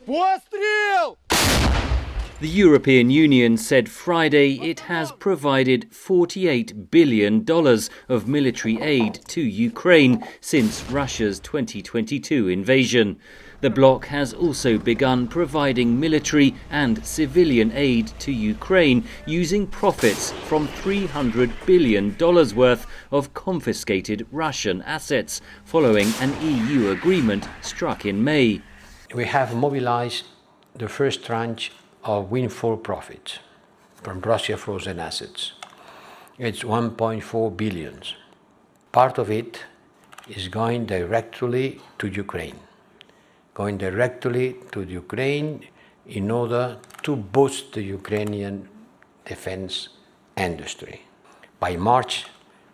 Пострел! The European Union said Friday it has provided $48 billion of military aid to Ukraine since Russia's 2022 invasion. The bloc has also begun providing military and civilian aid to Ukraine using profits from $300 billion worth of confiscated Russian assets following an EU agreement struck in May. We have mobilized the first tranche of windfall profits from Russia frozen assets. It's 1.4 billion. Part of it is going directly to Ukraine. Going directly to Ukraine in order to boost the Ukrainian defense industry. By March,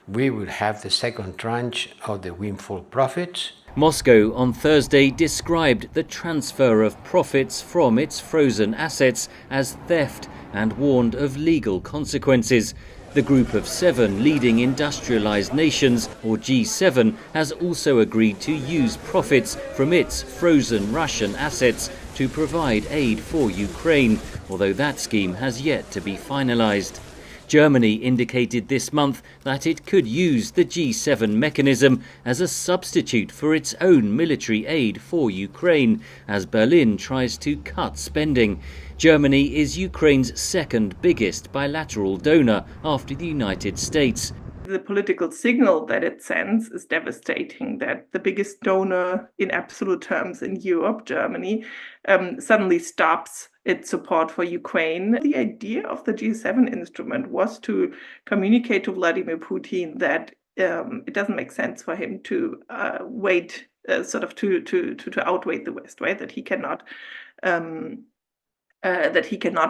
we will have the second tranche of the windfall profits. Moscow on Thursday described the transfer of profits from its frozen assets as theft and warned of legal consequences. The group of 7 leading industrialized nations, or G7, has also agreed to use profits from its frozen Russian assets to provide aid for Ukraine, although that scheme has yet to be finalized. Germany indicated this month that it could use the G7 mechanism as a substitute for its own military aid for Ukraine, as Berlin tries to cut spending. Germany is Ukraine's second biggest bilateral donor after the United States. The political signal that it sends is devastating, that the biggest donor in absolute terms in Europe, Germany, suddenly stops its support for Ukraine. The idea of the G7 instrument was to communicate to Vladimir Putin that it doesn't make sense for him to wait, to outweigh the West, right? That he cannot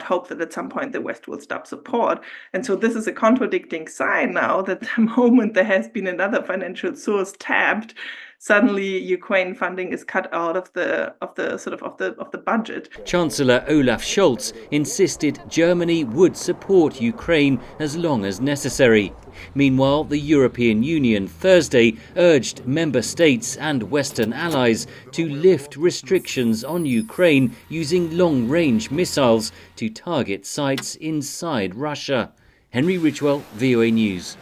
hope that at some point the West will stop support. And so this is a contradicting sign now that the moment there has been another financial source tapped, suddenly Ukraine funding is cut out of the budget. Chancellor Olaf Scholz insisted Germany would support Ukraine as long as necessary. Meanwhile, the European Union Thursday urged member states and Western allies to lift restrictions on Ukraine using long-range missiles to target sites inside Russia. Henry Ridgwell, VOA News.